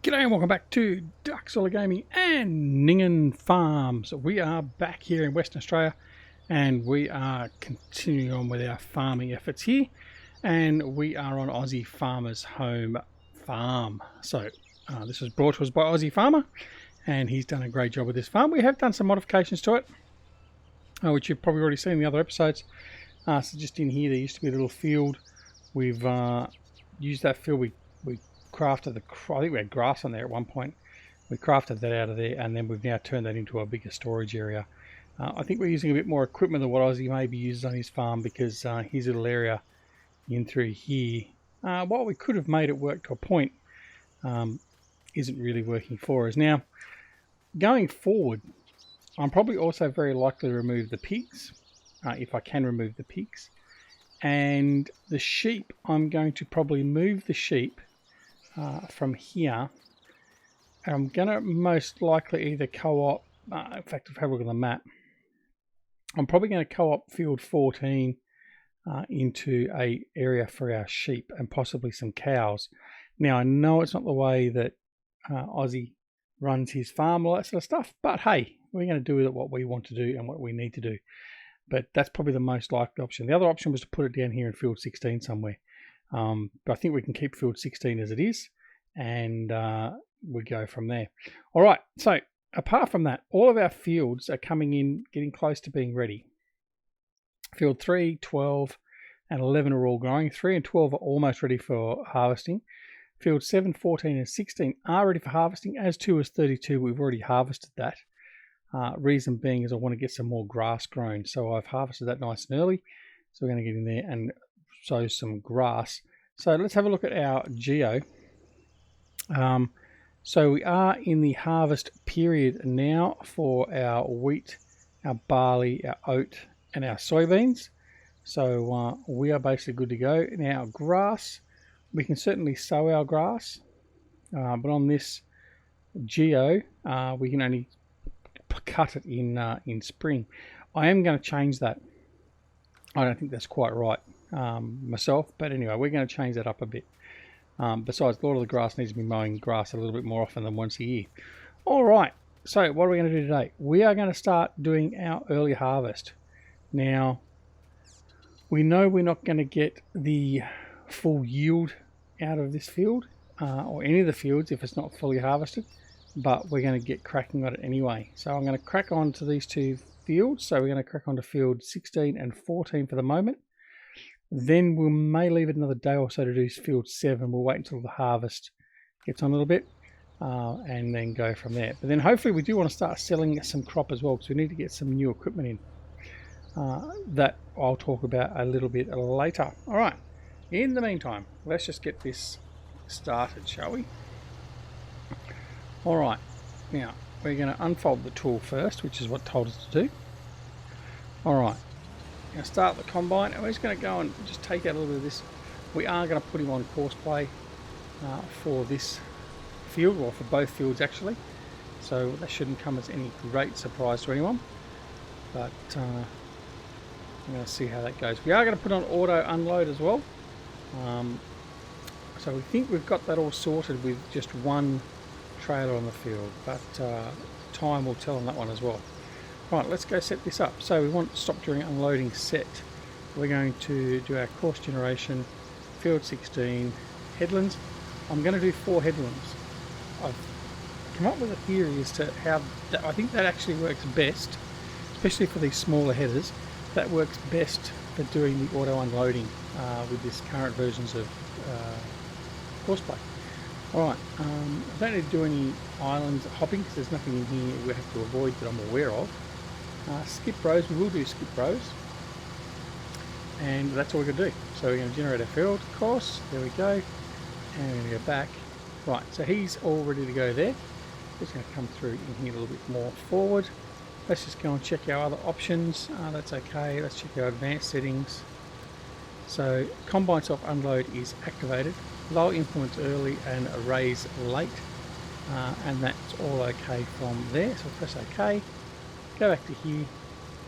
G'day and welcome back to Dark Solar Gaming and Ninghan Farms. We are back here in Western Australia and we are continuing on with our farming efforts here, and we are on Aussie Farmer's home farm. So this was brought to us by Aussie Farmer and he's done a great job with this farm. We have done some modifications to it, which you've probably already seen in the other episodes. So just in here there used to be a little field. We've used that field. We crafted I think we had grass on there at one point. We crafted that out of there, and then we've now turned that into a bigger storage area. I think we're using a bit more equipment than what Aussie maybe uses on his farm, because his little area in through here, while we could have made it work to a point, isn't really working for us. Now, going forward, I'm probably also very likely to remove the pigs, if I can remove the pigs. And the sheep, I'm going to probably move the sheep from here. I'm going to most likely either co-op, in fact, if I have a look at the map, I'm probably going to co-op field 14 into a area for our sheep and possibly some cows. Now, I know it's not the way that Aussie runs his farm, all that sort of stuff, but hey, we're going to do with it what we want to do and what we need to do. But that's probably the most likely option. The other option was to put it down here in field 16 somewhere. But I think we can keep field 16 as it is, and we go from there. All right, so apart from that, all of our fields are coming in, getting close to being ready. Field 3, 12, and 11 are all growing. 3 and 12 are almost ready for harvesting. Field 7, 14, and 16 are ready for harvesting, as 2 is 32. We've already harvested that. Reason being is I want to get some more grass grown, so I've harvested that nice and early. So we're going to get in there and sow some grass. So let's have a look at our geo. So we are in the harvest period now for our wheat, our barley, our oat, and our soybeans. So we are basically good to go. Now, grass, we can certainly sow our grass, but on this geo, we can only cut it in spring. I am going to change that. I don't think that's quite right myself, but anyway, we're going to change that up a bit. Besides, a lot of the grass needs to be mowing grass a little bit more often than once a year. All right, so what are we going to do today? We are going to start doing our early harvest. Now, we know we're not going to get the full yield out of this field, or any of the fields if it's not fully harvested, but we're going to get cracking on it anyway. So I'm going to crack on to these two fields. So we're going to crack on to field 16 and 14 for the moment. Then we may leave it another day or so to do field 7. We'll wait until the harvest gets on a little bit, and then go from there. But then hopefully we do want to start selling some crop as well, because we need to get some new equipment in. That I'll talk about a little bit later. All right, in the meantime, let's just get this started, shall we? All right, now we're going to unfold the tool first, which is what told us to do. All right, going to start the combine, and we're just going to go and just take out a little bit of this. We are going to put him on course play for this field, or for both fields actually, so that shouldn't come as any great surprise to anyone, but I'm going to see how that goes. We are going to put on auto unload as well, so we think we've got that all sorted with just one trailer on the field, but time will tell on that one as well. Right, let's go set this up. So we want stop during unloading set. We're going to do our course generation, field 16, headlands. I'm going to do 4 headlands. I've come up with a theory as to how I think that actually works best, especially for these smaller headers. That works best for doing the auto unloading with this current versions of course play. Alright, I don't need to do any islands hopping, because there's nothing in here we have to avoid that I'm aware of. Skip rows, we will do skip rows, and that's all we're going to do. So we're going to generate our field course, there we go, and we're going to go back. Right, so he's all ready to go there. Just going to come through in here a little bit more forward. Let's just go and check our other options. That's okay. Let's check our advanced settings. So combine self unload is activated. Low implements early and arrays late, and that's all okay from there. So press OK, go back to here,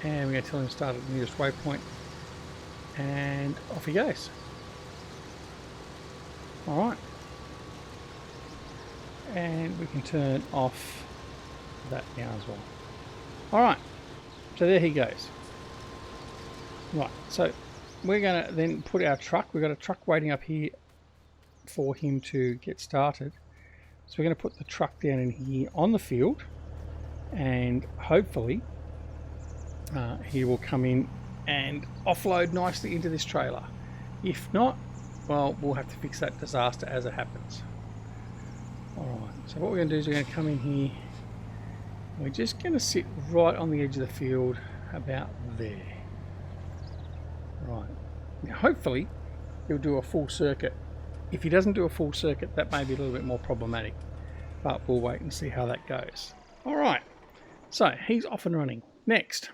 and we're going to tell him to start at the nearest waypoint, and off he goes. Alright, and we can turn off that now as well. Alright, so there he goes. Right, so we're going to then put our truck. We've got a truck waiting up here for him to get started. So we're going to put the truck down in here on the field, and hopefully he will come in and offload nicely into this trailer. If not, well, we'll have to fix that disaster as it happens. Alright, so what we're going to do is we're going to come in here. We're just going to sit right on the edge of the field, about there. Right, now hopefully he'll do a full circuit. If he doesn't do a full circuit, that may be a little bit more problematic, but we'll wait and see how that goes. Alright, so he's off and running. Next,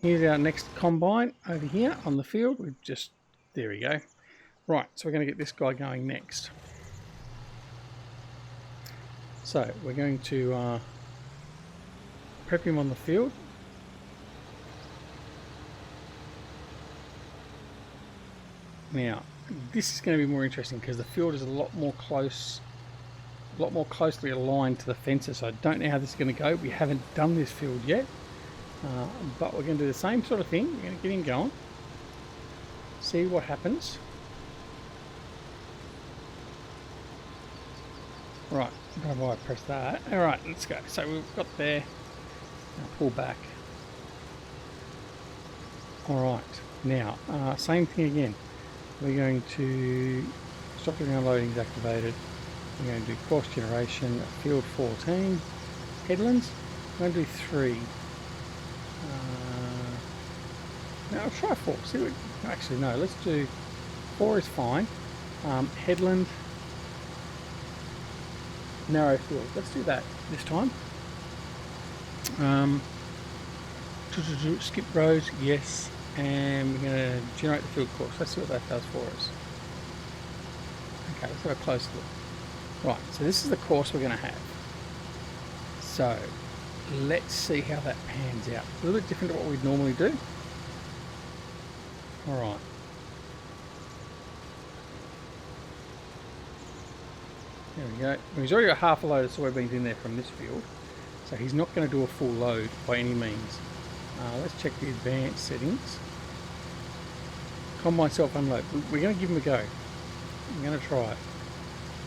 here's our next combine over here on the field. We've just, there we go. Right, so we're going to get this guy going next. So we're going to prep him on the field. Now, this is going to be more interesting because the field is a lot more closely aligned to the fences. So I don't know how this is going to go. We haven't done this field yet, but we're going to do the same sort of thing. We're going to get him going, see what happens. Right, I don't know why I pressed that. All right, let's go. So we've got there. Now pull back. All right, now same thing again. We're going to stop the ground loading is activated. We're going to do course generation, field 14, headlands. I'm going to do 3. Now I'll try 4. See what? Actually, no. Let's do 4 is fine. Headland, narrow field. Let's do that this time. Skip rows, yes. And we're going to generate the field course. Let's see what that does for us. Okay, let's have a close look. Right, so this is the course we're going to have. So let's see how that pans out. A little bit different to what we'd normally do. Alright. There we go. He's already got half a load of soybeans in there from this field, so he's not going to do a full load by any means. Let's check the advanced settings. Combine self unload. We're going to give him a go. I'm going to try it.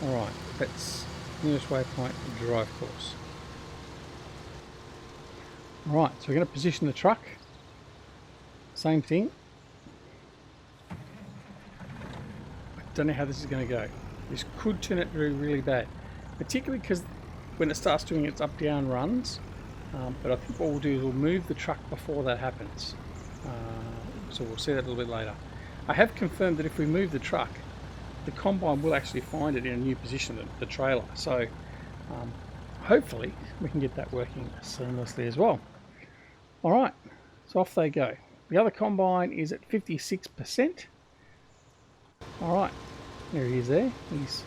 Alright, that's nearest waypoint, drive course. Alright, so we're going to position the truck. Same thing. I don't know how this is going to go. This could turn out really, really bad. Particularly because when it starts doing its up-down runs. But I think what we'll do is we'll move the truck before that happens. So we'll see that a little bit later. I have confirmed that if we move the truck, the combine will actually find it in a new position, the trailer. So hopefully we can get that working seamlessly as well. Alright, so off they go. The other combine is at 56%. Alright, there he is there. He's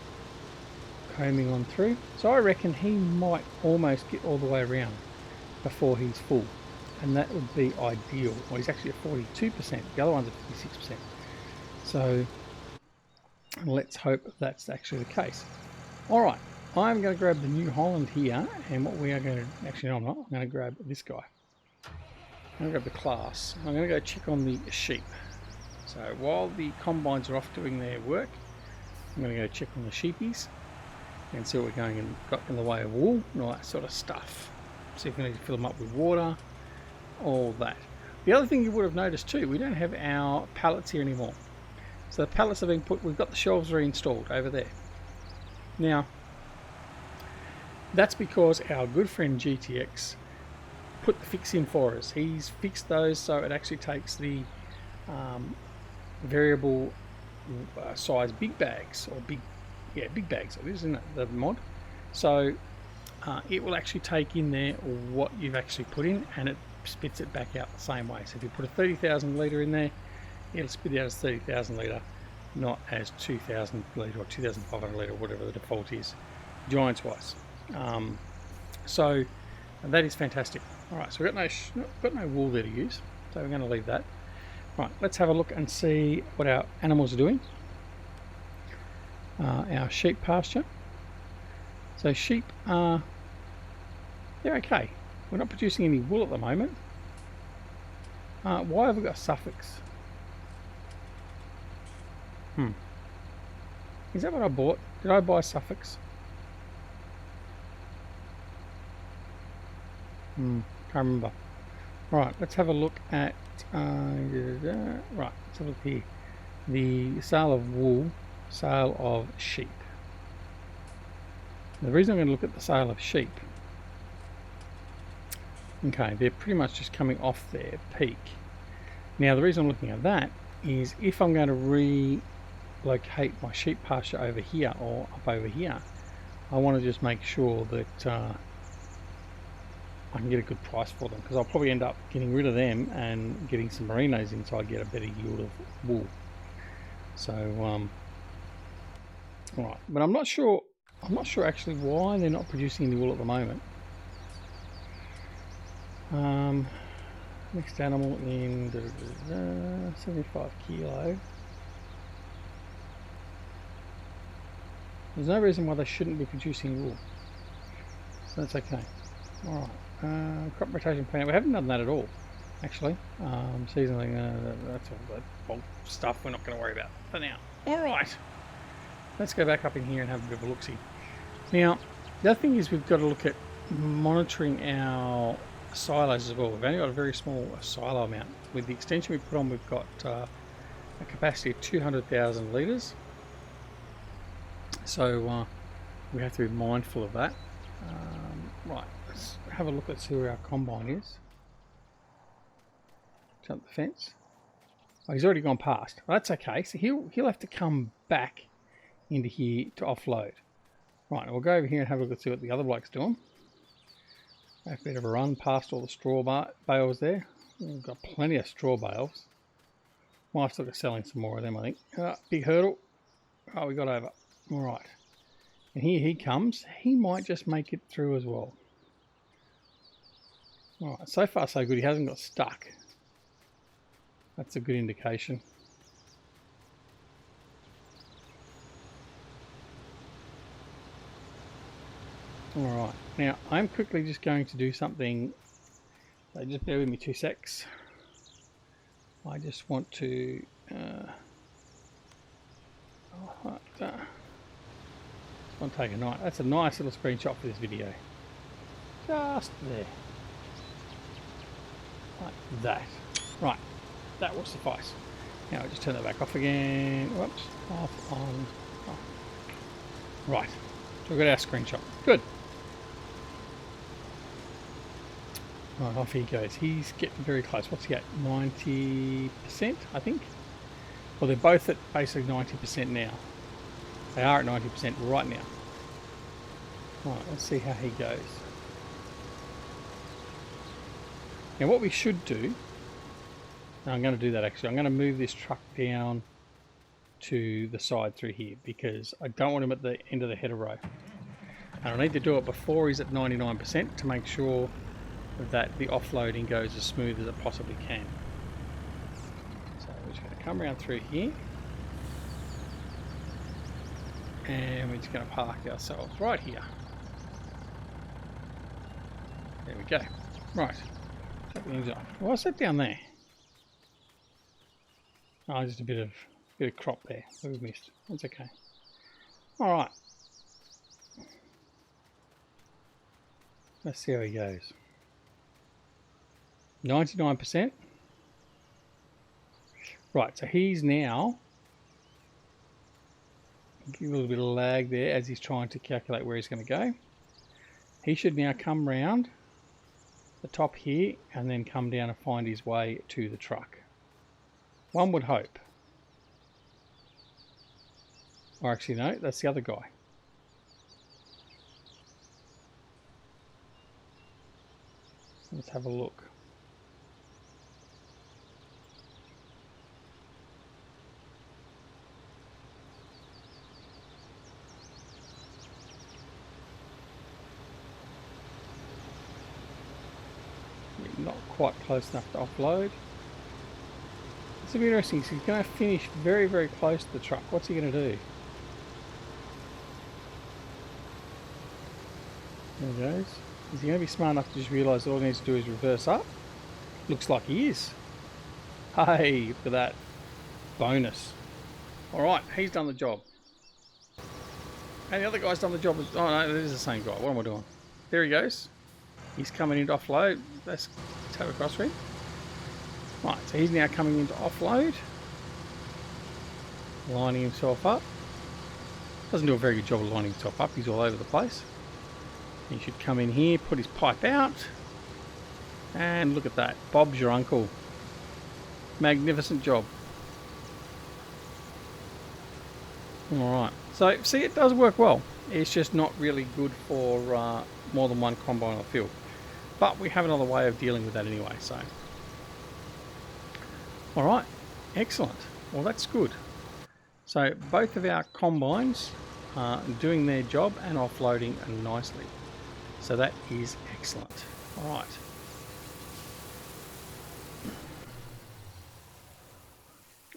combing on through. So I reckon he might almost get all the way around before he's full, and that would be ideal. Well, he's actually at 42%, the other one's at 56%, so let's hope that's actually the case. Alright, I'm going to grab the New Holland here, and what we are going to, actually no I'm not, I'm going to grab this guy. I'm going to grab the class. I'm going to go check on the sheep. So while the combines are off doing their work, I'm going to go check on the sheepies and see what we're going and got in the way of wool and all that sort of stuff. See if we need to fill them up with water, all that. The other thing you would have noticed too, we don't have our pallets here anymore. So the pallets have been put, we've got the shelves reinstalled over there. Now, that's because our good friend GTX put the fix in for us. He's fixed those so it actually takes the variable size big bags, or big bags, it is, isn't it, the mod? So it will actually take in there what you've actually put in, and it spits it back out the same way. So if you put a 30,000 litre in there, it'll spit out as 30,000 litre, not as 2,000 litre or 2,500 litre, whatever the default is, giants wise. So that is fantastic. Alright, so we've got no wool there to use, so we're going to leave that. Right, let's have a look and see what our animals are doing. Our sheep pasture. So sheep are, they're okay. We're not producing any wool at the moment. Why have we got a suffix? Is that what I bought? Did I buy a suffix? Can't remember. Right, let's have a look at right, let's have a look here. The sale of wool, sale of sheep. The reason I'm going to look at the sale of sheep, okay, they're pretty much just coming off their peak. Now the reason I'm looking at that is if I'm going to relocate my sheep pasture over here or up over here, I want to just make sure that I can get a good price for them, because I'll probably end up getting rid of them and getting some merinos in, so I get a better yield of wool. So right, but I'm not sure actually why they're not producing any wool at the moment. Next animal in 75 kilo. There's no reason why they shouldn't be producing wool, so that's okay. Alright, crop rotation plan. We haven't done that at all, actually. Seasoning, that's all that bulk stuff we're not going to worry about for now. Alright, let's go back up in here and have a bit of a look-see. Now, the other thing is we've got to look at monitoring our silos as well. We've only got a very small silo amount. With the extension we put on, we've got a capacity of 200,000 litres. So we have to be mindful of that. Right, let's have a look at see where our combine is. Jump the fence. Oh, he's already gone past. Well, that's okay. So he'll have to come back into here to offload. Right, we'll go over here and have a look and see what the other bloke's doing. Have a bit of a run past all the straw bales there. We've got plenty of straw bales. Might have to look at selling some more of them, I think. Big hurdle. Oh, we got over. All right. And here he comes. He might just make it through as well. All right, so far so good. He hasn't got stuck. That's a good indication. Alright, now I'm quickly just going to do something, so just bear with me 2 secs. I just want to take a night. That's a nice little screenshot for this video. Just there. Like that. Right, that will suffice. Now I'll just turn that back off again. Whoops, off, on, off. Right, so we've got our screenshot. Good. Right, off he goes. He's getting very close. What's he at? 90%, I think? Well, they're both at basically 90% now. They are at 90% right now. Right, let's see how he goes. Now what we should do, and I'm going to do that actually, I'm going to move this truck down to the side through here because I don't want him at the end of the header row. And I need to do it before he's at 99% to make sure that the offloading goes as smooth as it possibly can. So we're just going to come around through here and we're just going to park ourselves right here. There we go. Right. Shut the engine off. What's that down there? Oh, just a bit of crop there that we've missed. That's okay. All right. Let's see how he goes. 99%. Right, so he's now, give a little bit of lag there as he's trying to calculate where he's going to go. He should now come round the top here and then come down and find his way to the truck. One would hope. Or actually no, that's the other guy. Let's have a look. Not quite close enough to offload. It's going to be interesting. So he's going to finish very, very close to the truck. What's he going to do? There he goes. Is he going to be smart enough to just realise that all he needs to do is reverse up? Looks like he is. Hey, look at that. Bonus. Alright, he's done the job. And the other guy's done the job. Oh no, it is the same guy. What am I doing? There he goes. He's coming in to offload. Let's have across for him. Right, so he's now coming in to offload. Lining himself up. Doesn't do a very good job of lining himself up. He's all over the place. He should come in here, put his pipe out. And look at that. Bob's your uncle. Magnificent job. Alright. So, see, it does work well. It's just not really good for more than one combine on the field. But we have another way of dealing with that anyway, so. Alright. Excellent. Well, that's good. So, both of our combines are doing their job and offloading nicely. So, that is excellent. Alright.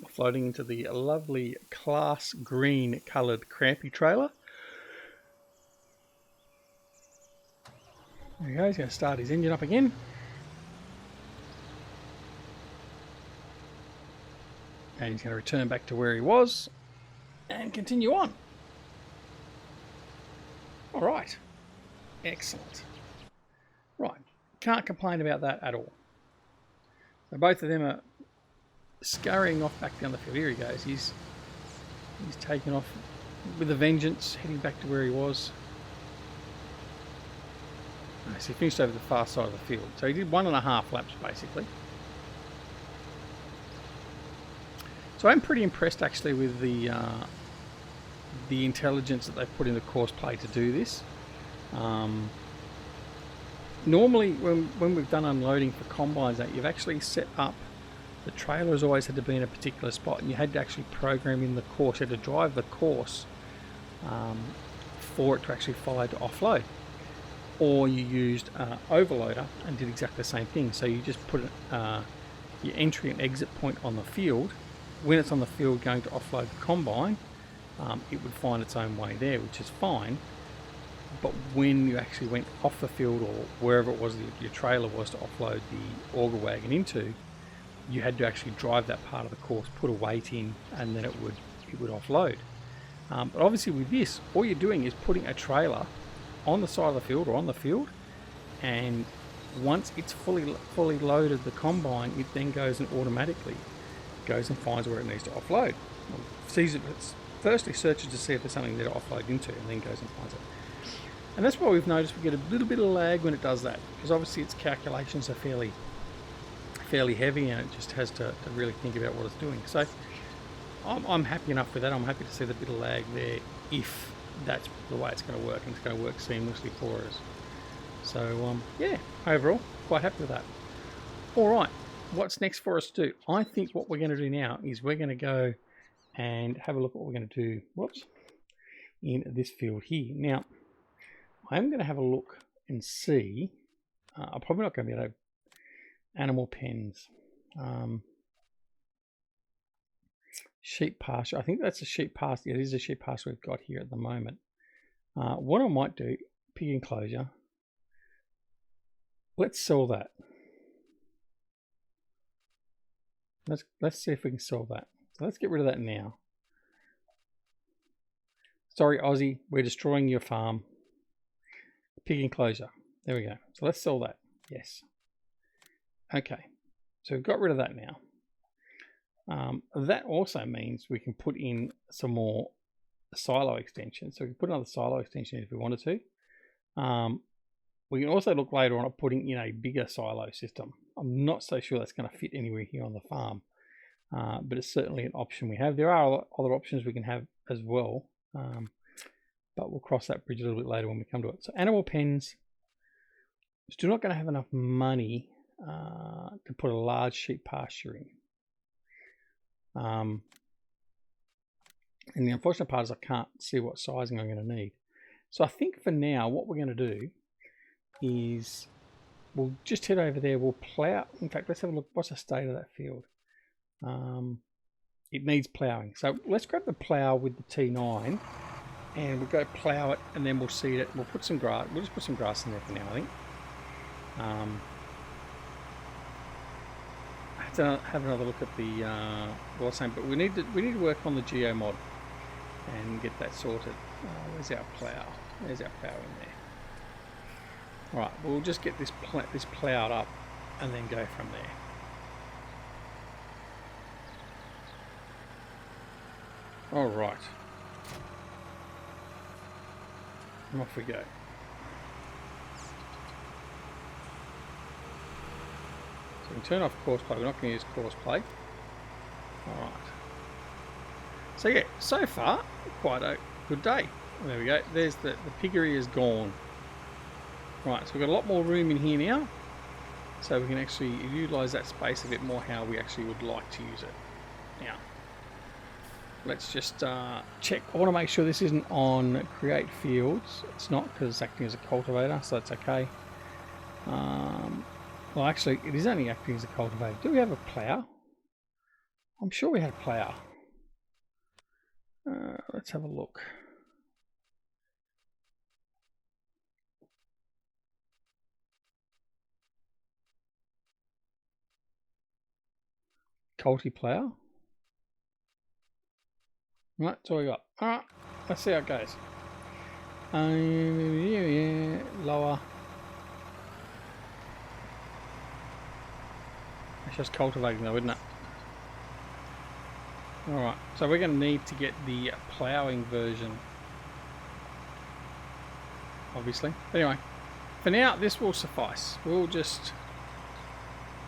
Floating into the lovely class green coloured crampy trailer. There he goes, he's going to start his engine up again. And he's going to return back to where he was and continue on. Alright, excellent. Right, can't complain about that at all. So both of them are scurrying off back down the field. Here he goes. He's taken off with a vengeance, heading back to where he was. So he finished over the far side of the field. So he did 1.5 laps basically. So I'm pretty impressed actually with the intelligence that they've put in the course play to do this. Normally when we've done unloading for combines, that you've actually set up. The trailer has always had to be in a particular spot, and you had to actually program in the course. You had to drive the course for it to actually follow to offload. Or you used overloader and did exactly the same thing. So you just put your entry and exit point on the field. When it's on the field going to offload the combine, it would find its own way there, which is fine. But when you actually went off the field or wherever it was that your trailer was to offload the auger wagon into, you had to actually drive that part of the course, put a weight in, and then it would offload. But obviously with this, all you're doing is putting a trailer on the side of the field or on the field, and once it's fully loaded the combine, it then goes and automatically goes and finds where it needs to offload. Sees it, firstly searches to see if there's something there to offload into, and then goes and finds it. And that's why we've noticed we get a little bit of lag when it does that, because obviously its calculations are fairly heavy, and it just has to really think about what it's doing. So I'm happy enough with that. I'm happy to see the bit of lag there if that's the way it's going to work, and it's going to work seamlessly for us. So yeah, overall quite happy with that. Alright, what's next for us to do? I think what we're going to do now is we're going to go and have a look at what we're going to do in this field here. Now I'm going to have a look and see. I'm probably not going to be able to animal pens, sheep pasture. I think that's a sheep pasture. It is a sheep pasture we've got here at the moment. What I might do, pig enclosure. Let's sell that. Let's see if we can sell that. So let's get rid of that now. Sorry, Aussie, we're destroying your farm. Pig enclosure. There we go. So let's sell that. Yes. Okay, so we've got rid of that now. That also means we can put in some more silo extensions. So we can put another silo extension in if we wanted to. We can also look later on at putting in a bigger silo system. I'm not so sure that's going to fit anywhere here on the farm, but it's certainly an option we have. There are other options we can have as well, but we'll cross that bridge a little bit later when we come to it. So animal pens, still not going to have enough money to put a large sheep pasture in. And the unfortunate part is I can't see what sizing I'm going to need. So I think for now what we're going to do is we'll just head over there, we'll plough. In fact, let's have a look. What's the state of that field? It needs ploughing. So let's grab the plough with the T9 and we'll go plough it, and then we'll seed it. We'll put some grass. We'll just put some grass in there for now, I think. I have to have another look at the what I was saying, but we need to work on the geo mod and get that sorted. Where's our plough? There's our plough in there. All right, we'll just get this ploughed up, and then go from there. All right. And off we go. So we can turn off course play. We're not going to use course play. Alright. So yeah, so far, quite a good day. There we go. There's the piggery is gone. Right, so we've got a lot more room in here now. So we can actually utilise that space a bit more how we actually would like to use it. Now, let's just check. I want to make sure this isn't on create fields. It's not, because it's acting as a cultivator, so that's okay. Well, actually, it is only acting as a cultivator. Do we have a plough? I'm sure we had a plough. Let's have a look. Culti plough. Right, that's all we got. Alright, let's see how it goes. Yeah, lower. It's just cultivating though, isn't it? Alright, so we're going to need to get the ploughing version. Obviously. But anyway, for now, this will suffice. We'll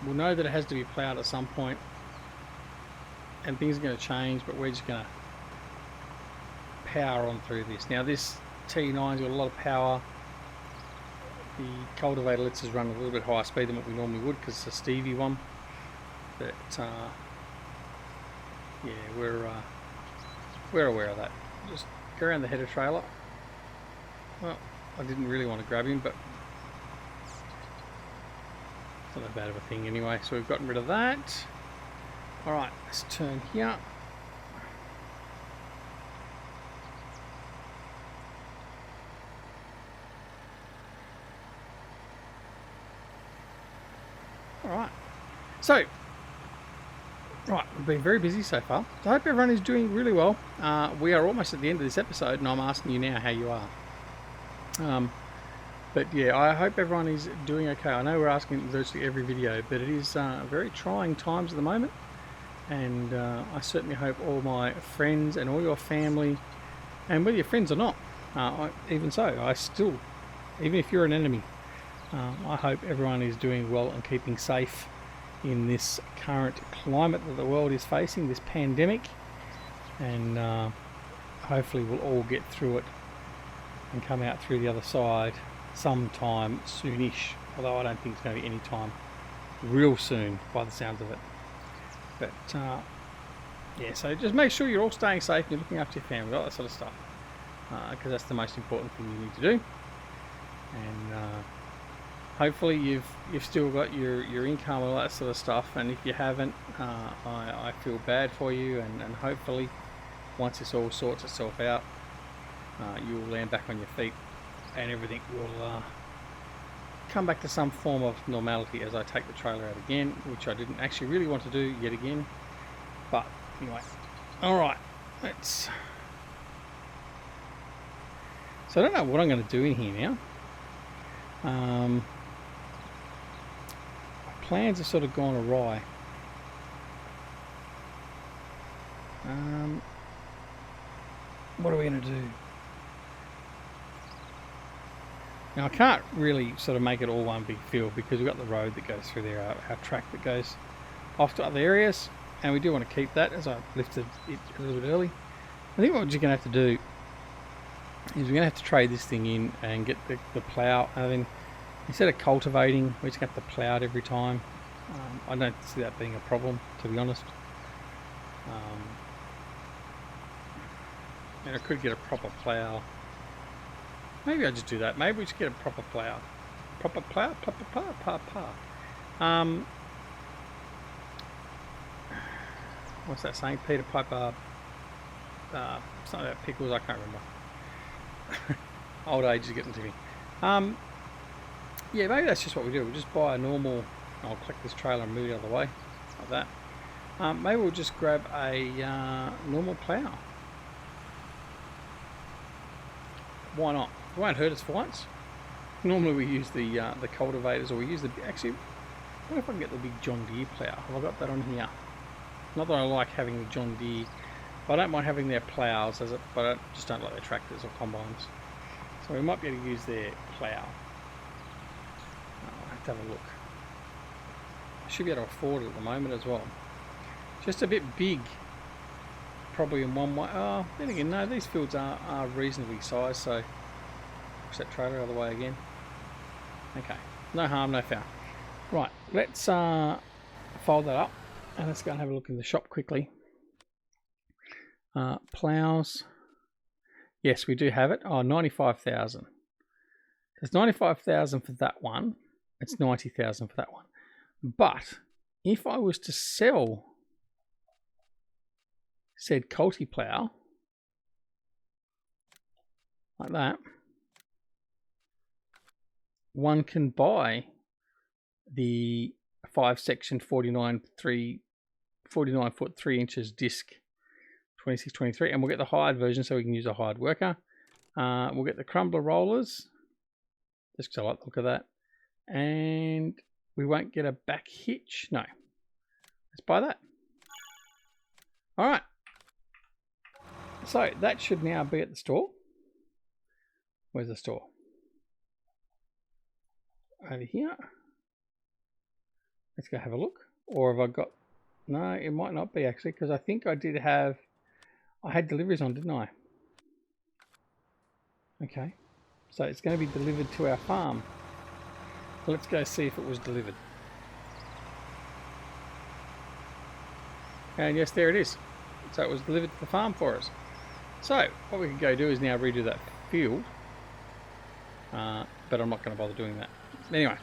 know that it has to be ploughed at some point. And things are going to change, but we're just going to power on through this. Now this T9's got a lot of power. The cultivator lets us run a little bit higher speed than what we normally would, because it's a Stevie one. But yeah, we're aware of that. Just go around the header trailer. Well, I didn't really want to grab him, but it's not that bad of a thing anyway. So we've gotten rid of that. All right, let's turn here. Alright, so, we've been very busy so far. So I hope everyone is doing really well. We are almost at the end of this episode, and I'm asking you now how you are. But yeah, I hope everyone is doing okay. I know we're asking virtually every video, but it is very trying times at the moment. And I certainly hope all my friends and all your family, and whether you're friends or not, even so, even if you're an enemy, I hope everyone is doing well and keeping safe in this current climate that the world is facing, this pandemic, and hopefully we'll all get through it and come out through the other side sometime soonish, although I don't think it's going to be any time real soon by the sounds of it. But yeah, so just make sure you're all staying safe and you're looking after your family, all that sort of stuff, because that's the most important thing you need to do. And hopefully you've still got your income and all that sort of stuff, and if you haven't, I feel bad for you, and hopefully once this all sorts itself out, you'll land back on your feet and everything will come back to some form of normality as I take the trailer out again, which I didn't actually really want to do yet again. But anyway, alright, let's... So I don't know what I'm going to do in here now. Plans have sort of gone awry. What are we going to do? Now I can't really sort of make it all one big field because we've got the road that goes through there, our track that goes off to other areas, and we do want to keep that, as I lifted it a little bit early. I think what we're just going to have to do is we're going to have to trade this thing in and get the plough, and then instead of cultivating, we're just going to have to plough it every time. I don't see that being a problem, to be honest. And I could get a proper plough. Maybe I just do that. Maybe we just get a proper plough. Proper plough? What's that saying? Peter Piper, something about pickles, I can't remember. Old age is getting to me. Yeah, maybe that's just what we do. We'll just buy a normal... I'll click this trailer and move it out of the way. Like that. Maybe we'll just grab a normal plough. Why not? It won't hurt us for once. Normally we use the cultivators, or we use the... Actually, I wonder if I can get the big John Deere plough. Have I got that on here? Not that I like having the John Deere. I don't mind having their ploughs, but I just don't like their tractors or combines. So we might be able to use their plough. I'll have to have a look. I should be able to afford it at the moment as well. Just a bit big, probably in one way. Oh, then again, no, these fields are reasonably sized, so push that trailer out of the way again. Okay, no harm, no foul. Right, let's fold that up and let's go and have a look in the shop quickly. Ploughs. Yes, we do have it. Oh, 95,000. There's 95,000 for that one. It's 90,000 for that one. But if I was to sell said culti plough like that, one can buy the 5-section 49 foot 3 inches disc 2623, and we'll get the hired version so we can use a hired worker. We'll get the crumbler rollers, just because I like the look of that, and we won't get a back hitch. No, let's buy that. All right, so that should now be at the store. Where's the store? Over here. Let's go have a look. Or have I got... No, it might not be actually, because I think I did have... I had deliveries on, didn't I? Okay. So it's going to be delivered to our farm. Let's go see if it was delivered. And yes, there it is. So it was delivered to the farm for us. So what we can go do is now redo that field. But I'm not going to bother doing that. Anyway,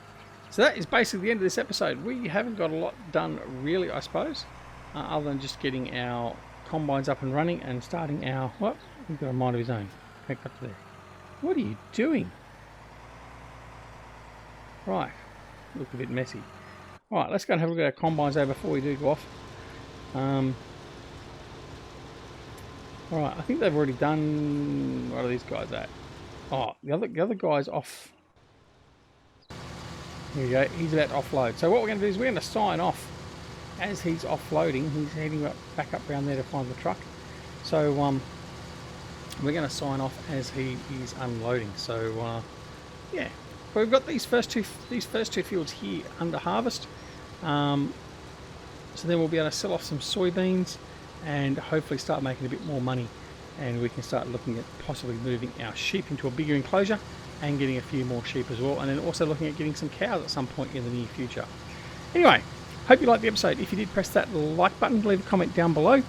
so that is basically the end of this episode. We haven't got a lot done really, I suppose, other than just getting our combines up and running and starting our... What? He's got a mind of his own. Back up there. What are you doing? Right. Look a bit messy. Alright, let's go and have a look at our combines there before we do go off. Alright, I think they've already done... What are these guys at? Oh, the other guy's off. Here we go. He's about to offload. So what we're going to do is we're going to sign off as he's offloading. He's heading back up around there to find the truck. So we're going to sign off as he is unloading. So yeah, but we've got these first two fields here under harvest. So then we'll be able to sell off some soybeans and hopefully start making a bit more money. And we can start looking at possibly moving our sheep into a bigger enclosure and getting a few more sheep as well, and then also looking at getting some cows at some point in the near future. Anyway, hope you liked the episode. If you did, press that like button, leave a comment down below.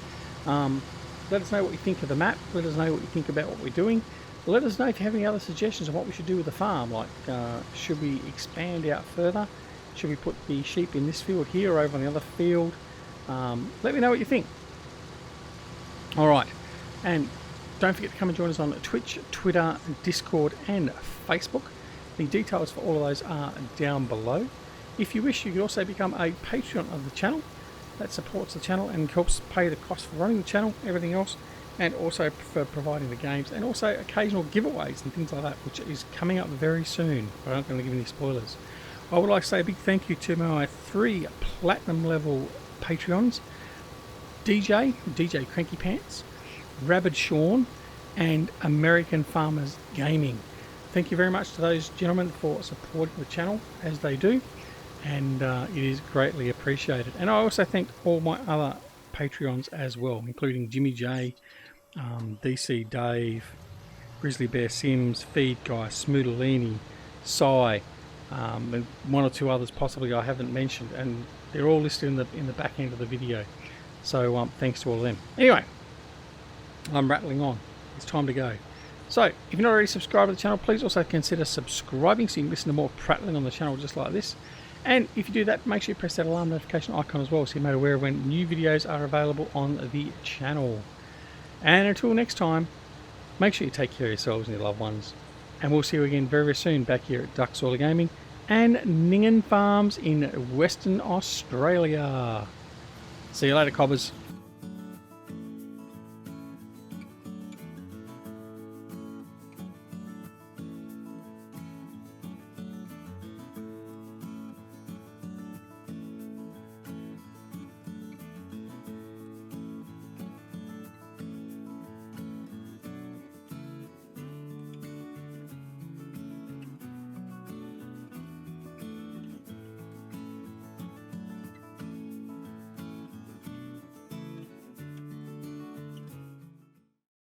Let us know what you think of the map, let us know what you think about what we're doing. Let us know if you have any other suggestions on what we should do with the farm, like should we expand out further, should we put the sheep in this field here or over on the other field. Let me know what you think. Alright, and don't forget to come and join us on Twitch, Twitter, Discord and Facebook. The details for all of those are down below. If you wish, you can also become a Patreon of the channel. That supports the channel and helps pay the cost for running the channel, everything else, and also for providing the games, and also occasional giveaways and things like that, which is coming up very soon. But I'm not going to give any spoilers. I would like to say a big thank you to my 3 platinum level Patreons: DJ Cranky Pants, Rabid Sean and American Farmers Gaming. Thank you very much to those gentlemen for supporting the channel as they do, and it is greatly appreciated. And I also thank all my other Patreons as well, including Jimmy J, DC Dave, GrizzlyBearSims, Feed Guy, Smoodalini, Sai, and 1 or 2 others possibly I haven't mentioned, and they're all listed in the back end of the video. So thanks to all of them. Anyway, I'm rattling on. It's time to go. So, if you're not already subscribed to the channel, please also consider subscribing so you can listen to more prattling on the channel just like this. And if you do that, make sure you press that alarm notification icon as well so you're made aware of when new videos are available on the channel. And until next time, Make sure you take care of yourselves and your loved ones. And we'll see you again very, very soon back here at Duck Solar Gaming and Ninghan Farms in Western Australia. See you later, cobbers.